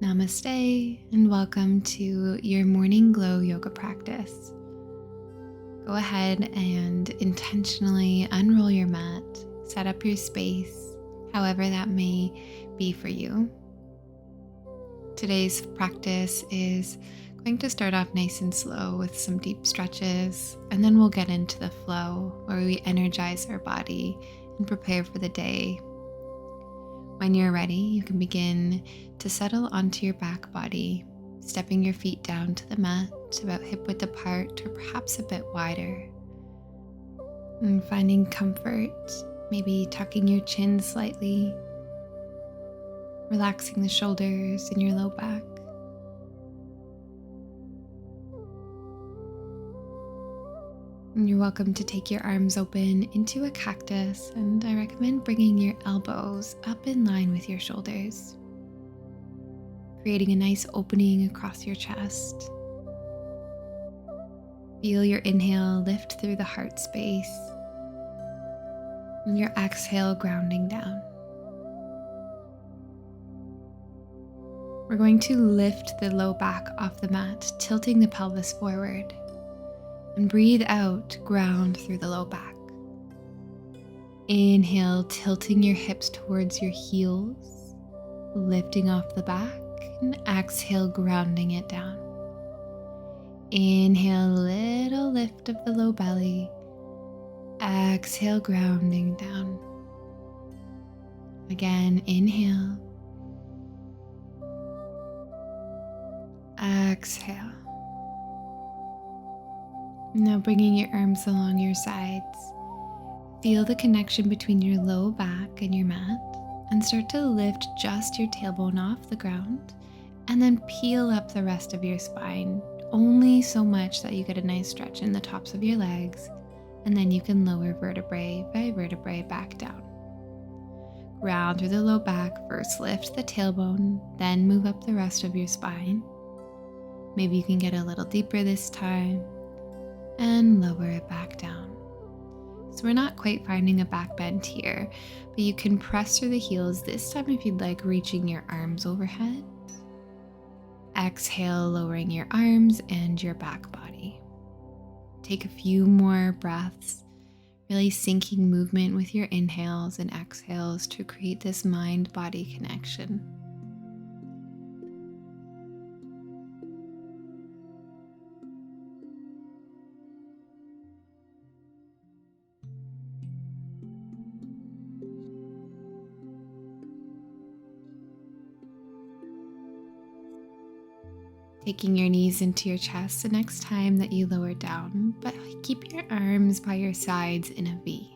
Namaste and welcome to your morning glow yoga practice. Go ahead and intentionally unroll your mat, set up your space, however that may be for you. Today's practice is going to start off nice and slow with some deep stretches, and then we'll get into the flow where we energize our body and prepare for the day. When you're ready, you can begin to settle onto your back body, stepping your feet down to the mat about hip width apart or perhaps a bit wider. And finding comfort, maybe tucking your chin slightly, relaxing the shoulders and your low back. And you're welcome to take your arms open into a cactus, and I recommend bringing your elbows up in line with your shoulders, creating a nice opening across your chest. Feel your inhale lift through the heart space, and your exhale grounding down. We're going to lift the low back off the mat, tilting the pelvis forward. And breathe out, ground through the low back. Inhale, tilting your hips towards your heels, lifting off the back, and exhale, grounding it down. Inhale, little lift of the low belly. Exhale, grounding down. Again, inhale. Exhale. Now bringing your arms along your sides, feel the connection between your low back and your mat, and start to lift just your tailbone off the ground, and then peel up the rest of your spine, only so much that you get a nice stretch in the tops of your legs, and then you can lower vertebrae by vertebrae back down. Ground through the low back, first lift the tailbone, then move up the rest of your spine. Maybe you can get a little deeper this time, and lower it back down. So we're not quite finding a back bend here, but you can press through the heels this time if you'd like, reaching your arms overhead. Exhale, lowering your arms and your back body. Take a few more breaths, really syncing movement with your inhales and exhales to create this mind-body connection. Taking your knees into your chest the next time that you lower down, but keep your arms by your sides in a V.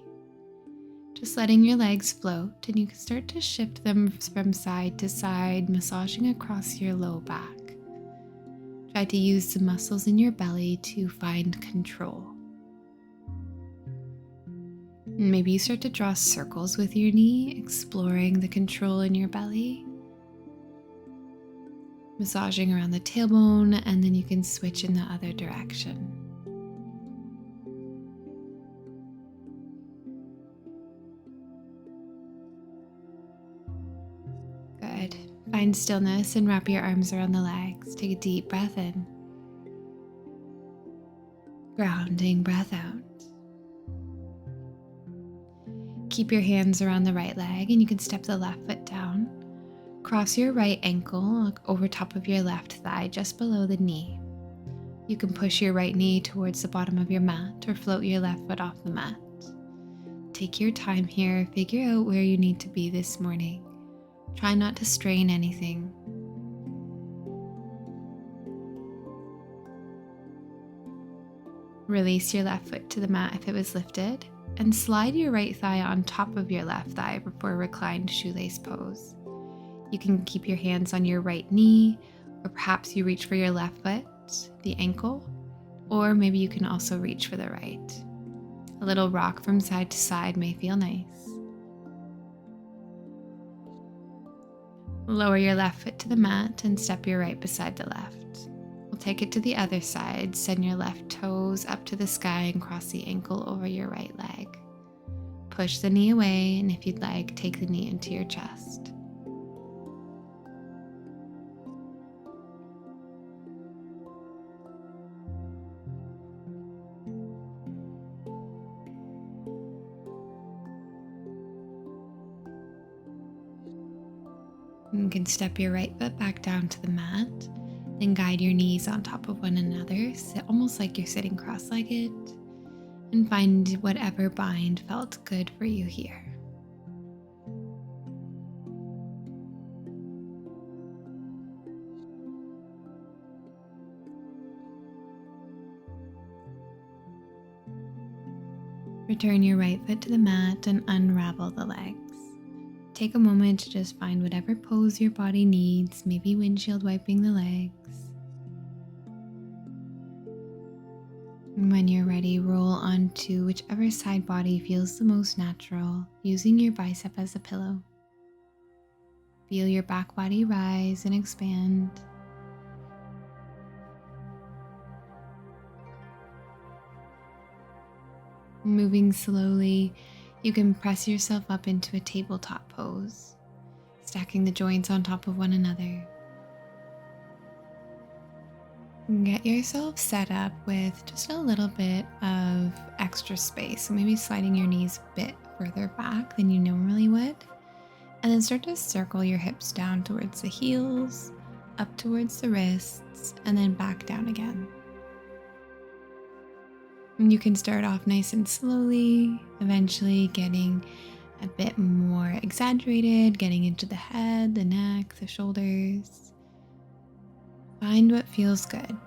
Just letting your legs float, and you can start to shift them from side to side, massaging across your low back. Try to use the muscles in your belly to find control. And maybe you start to draw circles with your knee, exploring the control in your belly. Massaging around the tailbone, and then you can switch in the other direction. Good. Find stillness and wrap your arms around the legs. Take a deep breath in. Grounding breath out. Keep your hands around the right leg, and you can step the left foot down. Cross your right ankle over top of your left thigh, just below the knee. You can push your right knee towards the bottom of your mat or float your left foot off the mat. Take your time here, figure out where you need to be this morning. Try not to strain anything. Release your left foot to the mat if it was lifted, and slide your right thigh on top of your left thigh before reclined shoelace pose. You can keep your hands on your right knee, or perhaps you reach for your left foot, the ankle, or maybe you can also reach for the right. A little rock from side to side may feel nice. Lower your left foot to the mat and step your right beside the left. We'll take it to the other side. Send your left toes up to the sky and cross the ankle over your right leg. Push the knee away, and if you'd like, take the knee into your chest. You can step your right foot back down to the mat, then guide your knees on top of one another, almost like you're sitting cross-legged, and find whatever bind felt good for you here. Return your right foot to the mat and unravel the legs. Take a moment to just find whatever pose your body needs, maybe windshield wiping the legs. And when you're ready, roll onto whichever side body feels the most natural, using your bicep as a pillow. Feel your back body rise and expand. Moving slowly, you can press yourself up into a tabletop pose, stacking the joints on top of one another. Get yourself set up with just a little bit of extra space, so maybe sliding your knees a bit further back than you normally would, and then start to circle your hips down towards the heels, up towards the wrists, and then back down again. And you can start off nice and slowly, eventually getting a bit more exaggerated, getting into the head, the neck, the shoulders. Find what feels good.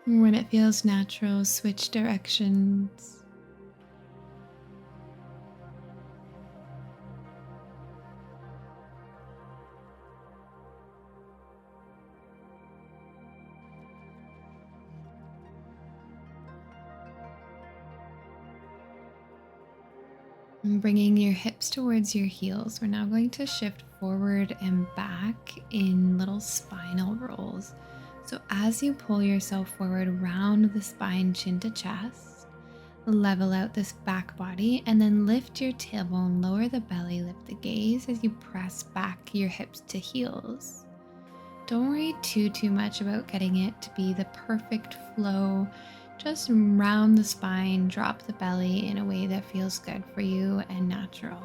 When it feels natural, switch directions. And bringing your hips towards your heels, we're now going to shift forward and back in little spinal rolls. So as you pull yourself forward, round the spine, chin to chest, level out this back body, and then lift your tailbone, lower the belly, lift the gaze as you press back your hips to heels. Don't worry too much about getting it to be the perfect flow. Just round the spine, drop the belly in a way that feels good for you and natural.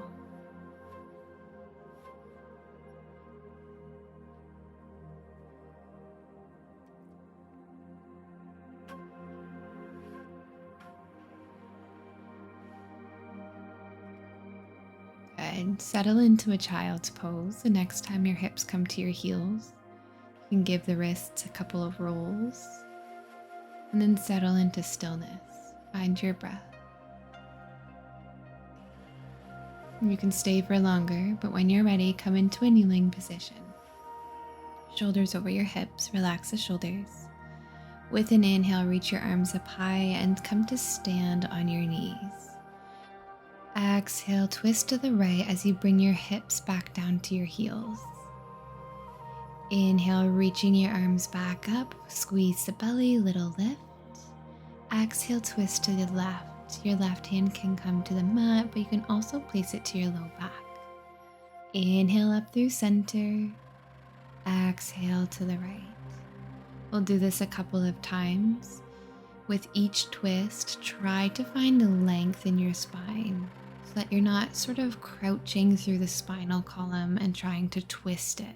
Good. Settle into a child's pose the next time your hips come to your heels. You can give the wrists a couple of rolls and then settle into stillness. Find your breath. You can stay for longer, but when you're ready, come into a kneeling position. Shoulders over your hips, relax the shoulders. With an inhale, reach your arms up high and come to stand on your knees. Exhale, twist to the right as you bring your hips back down to your heels. Inhale, reaching your arms back up, squeeze the belly, little lift. Exhale, twist to the left. Your left hand can come to the mat, but you can also place it to your low back. Inhale up through center. Exhale to the right. We'll do this a couple of times. With each twist, try to find a length in your spine so that you're not sort of crouching through the spinal column and trying to twist it.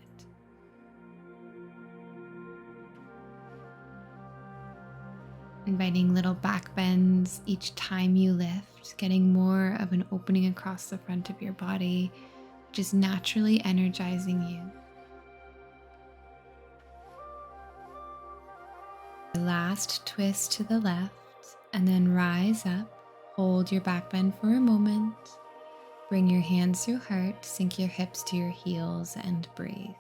Inviting little back bends each time you lift, getting more of an opening across the front of your body, which is naturally energizing you. Last twist to the left, and then rise up. Hold your back bend for a moment. Bring your hands through heart, sink your hips to your heels, and breathe.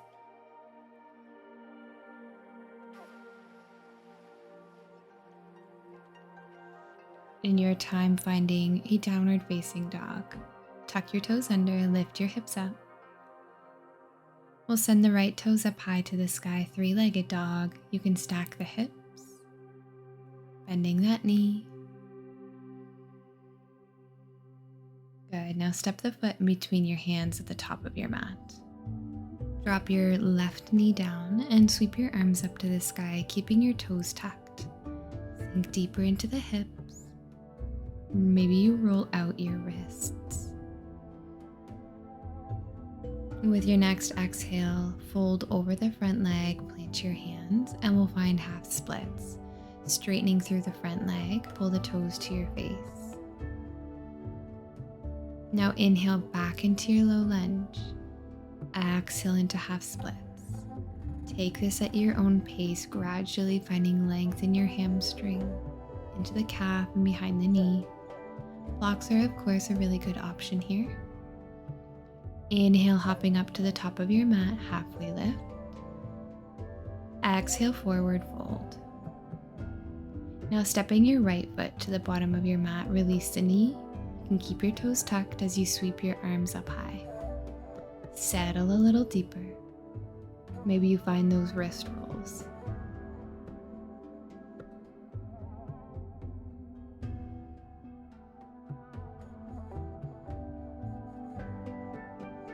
In your time, finding a downward facing dog. Tuck your toes under, lift your hips up. We'll send the right toes up high to the sky, three-legged dog. You can stack the hips, bending that knee. Good, now step the foot in between your hands at the top of your mat. Drop your left knee down and sweep your arms up to the sky, keeping your toes tucked. Sink deeper into the hips. Maybe you roll out your wrists. With your next exhale, fold over the front leg, plant your hands, and we'll find half splits. Straightening through the front leg, pull the toes to your face. Now inhale back into your low lunge. Exhale into half splits. Take this at your own pace, gradually finding length in your hamstring, into the calf and behind the knee. Blocks are of course a really good option here. Inhale, hopping up to the top of your mat, halfway lift. Exhale, forward fold. Now stepping your right foot to the bottom of your mat, release the knee. You can keep your toes tucked as you sweep your arms up high. Settle a little deeper. Maybe you find those wrist rolls.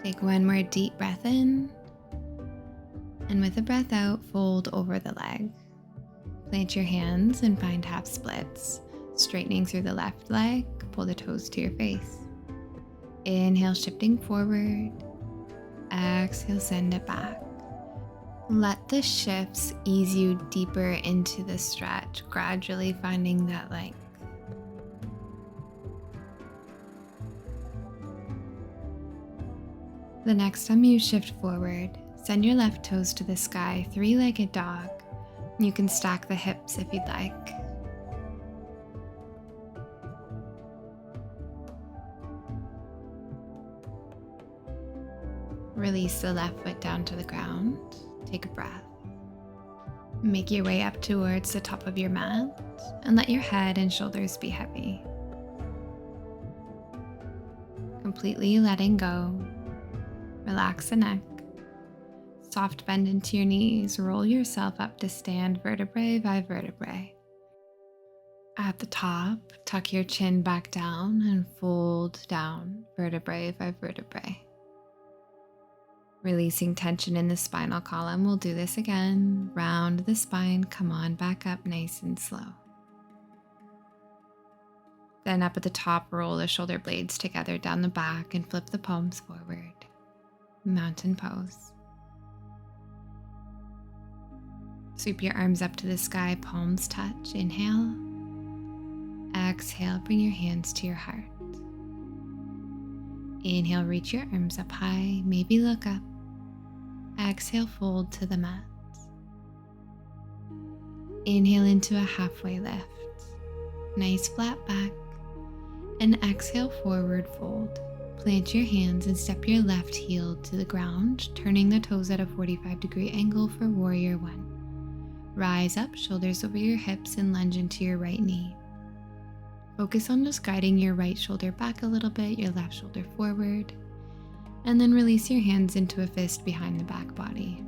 Take one more deep breath in, and with a breath out, fold over the leg. Plant your hands and find half splits. Straightening through the left leg, pull the toes to your face. Inhale, shifting forward. Exhale, send it back. Let the shifts ease you deeper into the stretch, gradually finding that length. The next time you shift forward, send your left toes to the sky, three-legged dog. You can stack the hips if you'd like. Release the left foot down to the ground. Take a breath. Make your way up towards the top of your mat and let your head and shoulders be heavy. Completely letting go. Relax the neck. Soft bend into your knees. Roll yourself up to stand vertebrae by vertebrae. At the top, tuck your chin back down and fold down vertebrae by vertebrae. Releasing tension in the spinal column, we'll do this again. Round the spine, come on back up nice and slow. Then up at the top, roll the shoulder blades together down the back and flip the palms forward. Mountain pose. Sweep your arms up to the sky, palms touch. Inhale. Exhale, bring your hands to your heart. Inhale, reach your arms up high, maybe look up. Exhale, fold to the mat. Inhale into a halfway lift. Nice flat back. And exhale, forward fold. Plant your hands and step your left heel to the ground, turning the toes at a 45-degree angle for warrior one. Rise up, shoulders over your hips, and lunge into your right knee. Focus on just guiding your right shoulder back a little bit, your left shoulder forward, and then release your hands into a fist behind the back body.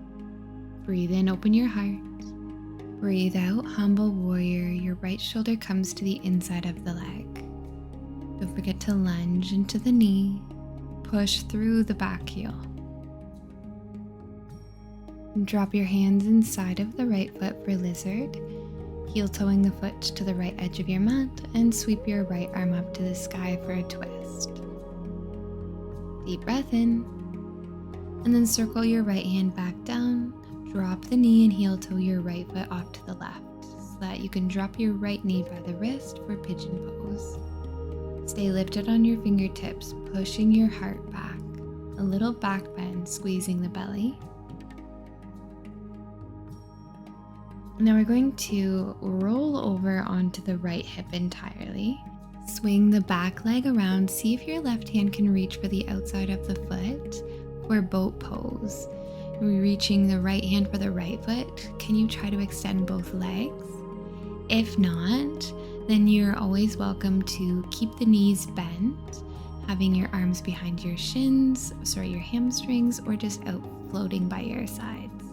Breathe in, open your heart. Breathe out, humble warrior. Your right shoulder comes to the inside of the leg. Don't forget to lunge into the knee. Push through the back heel. And drop your hands inside of the right foot for lizard. Heel toeing the foot to the right edge of your mat and sweep your right arm up to the sky for a twist. Deep breath in. And then circle your right hand back down. Drop the knee and heel toe your right foot off to the left so that you can drop your right knee by the wrist for pigeon pose. Stay lifted on your fingertips, pushing your heart back. A little back bend, squeezing the belly. Now we're going to roll over onto the right hip entirely. Swing the back leg around. See if your left hand can reach for the outside of the foot for boat pose. We're reaching the right hand for the right foot. Can you try to extend both legs? If not, then you're always welcome to keep the knees bent, having your arms behind your your hamstrings, or just out floating by your sides.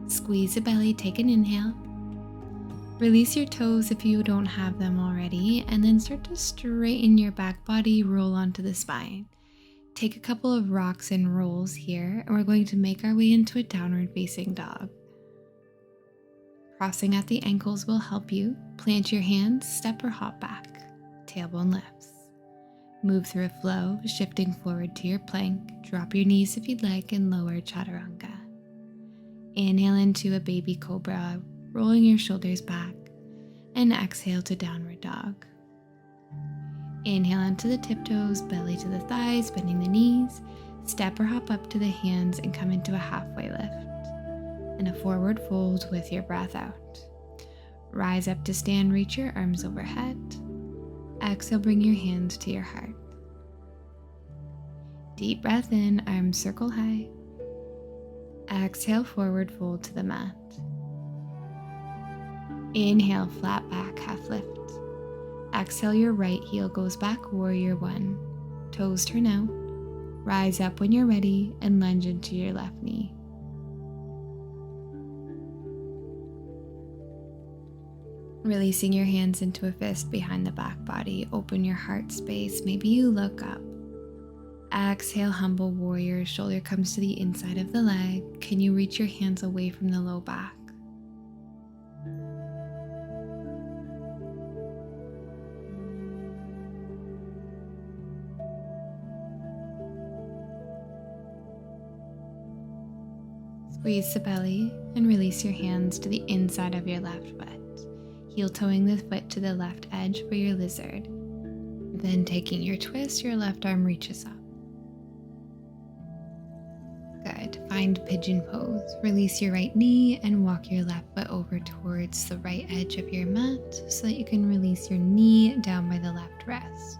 Squeeze the belly, take an inhale. Release your toes if you don't have them already, and then start to straighten your back body, roll onto the spine. Take a couple of rocks and rolls here, and we're going to make our way into a downward facing dog. Crossing at the ankles will help you. Plant your hands, step or hop back. Tailbone lifts. Move through a flow, shifting forward to your plank. Drop your knees if you'd like and lower chaturanga. Inhale into a baby cobra, rolling your shoulders back. And exhale to downward dog. Inhale into the tiptoes, belly to the thighs, bending the knees. Step or hop up to the hands and come into a halfway lift. And a forward fold with your breath out. Rise up to stand, reach your arms overhead. Exhale, bring your hands to your heart. Deep breath in, arms circle high. Exhale, forward fold to the mat. Inhale, flat back, half lift. Exhale, your right heel goes back, warrior one. Toes turn out. Rise up when you're ready and lunge into your left knee. Releasing your hands into a fist behind the back body, open your heart space, maybe you look up. Exhale, humble warrior, shoulder comes to the inside of the leg. Can you reach your hands away from the low back? Squeeze the belly and release your hands to the inside of your left foot. Heel toeing the foot to the left edge for your lizard. Then taking your twist, your left arm reaches up. Good. Find pigeon pose. Release your right knee and walk your left foot over towards the right edge of your mat so that you can release your knee down by the left wrist.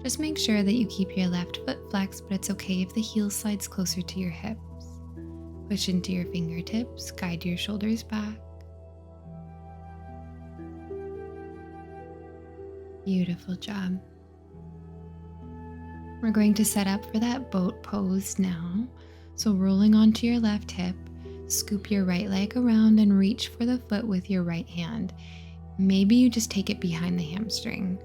Just make sure that you keep your left foot flexed, but it's okay if the heel slides closer to your hips. Push into your fingertips, guide your shoulders back. Beautiful job. We're going to set up for that boat pose now. So rolling onto your left hip, scoop your right leg around and reach for the foot with your right hand. Maybe you just take it behind the hamstring.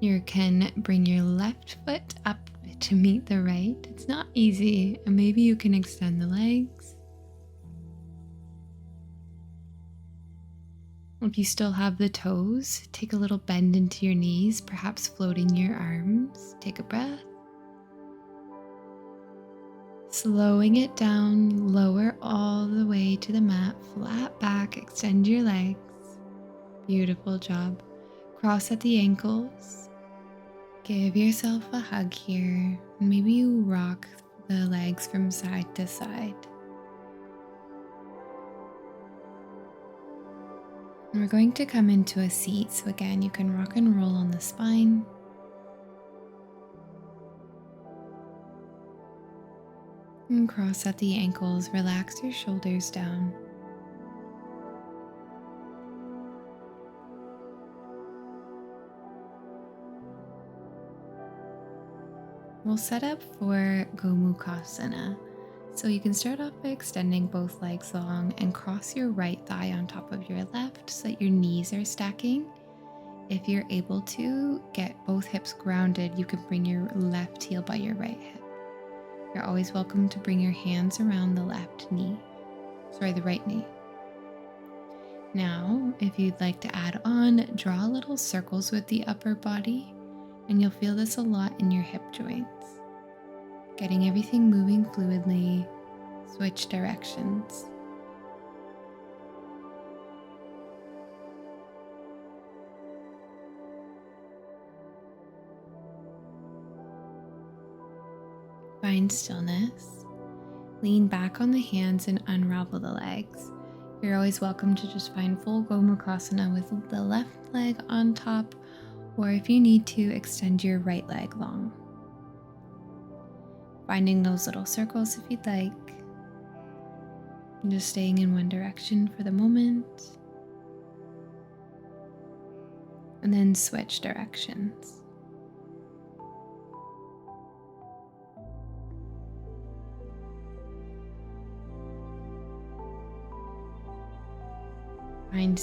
You can bring your left foot up to meet the right. It's not easy, and maybe you can extend the legs. If you still have the toes, take a little bend into your knees, perhaps floating your arms. Take a breath. Slowing it down, lower all the way to the mat, flat back, extend your legs. Beautiful job. Cross at the ankles. Give yourself a hug here. Maybe you rock the legs from side to side. And we're going to come into a seat. So again, you can rock and roll on the spine. And cross at the ankles, relax your shoulders down. We'll set up for Gomukhasana. So you can start off by extending both legs long and cross your right thigh on top of your left so that your knees are stacking. If you're able to get both hips grounded, you can bring your left heel by your right hip. You're always welcome to bring your hands around the the right knee. Now, if you'd like to add on, draw little circles with the upper body, and you'll feel this a lot in your hip joints. Getting everything moving fluidly, switch directions. Find stillness. Lean back on the hands and unravel the legs. You're always welcome to just find full Gomukhasana with the left leg on top, or if you need to, extend your right leg long. Finding those little circles if you'd like. And just staying in one direction for the moment. And then switch directions. Find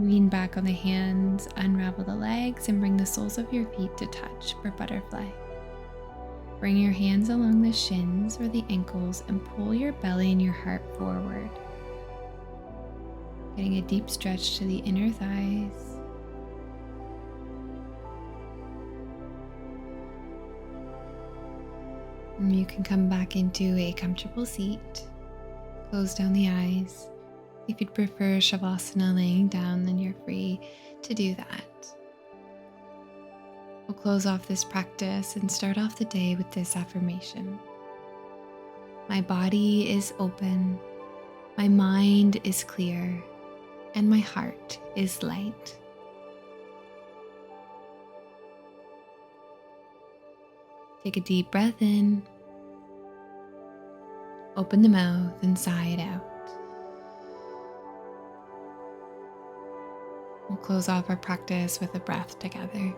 Lean back on the hands, unravel the legs, and bring the soles of your feet to touch for butterfly. Bring your hands along the shins or the ankles and pull your belly and your heart forward. Getting a deep stretch to the inner thighs. And you can come back into a comfortable seat. Close down the eyes. If you'd prefer Shavasana laying down, then you're free to do that. We'll close off this practice and start off the day with this affirmation. My body is open, my mind is clear, and my heart is light. Take a deep breath in, open the mouth and sigh it out. We'll close off our practice with a breath together.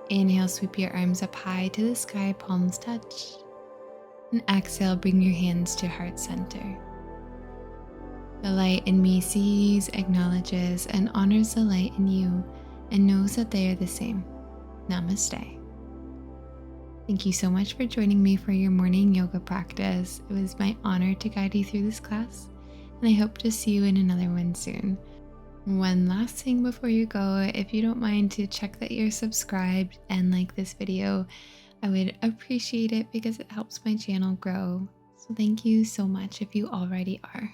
Inhale, sweep your arms up high to the sky, palms touch. And exhale, bring your hands to heart center. The light in me sees, acknowledges, and honors the light in you and knows that they are the same. Namaste. Thank you so much for joining me for your morning yoga practice. It was my honor to guide you through this class, and I hope to see you in another one soon. One last thing before you go, if you don't mind to check that you're subscribed and like this video, I would appreciate it because it helps my channel grow. So thank you so much if you already are.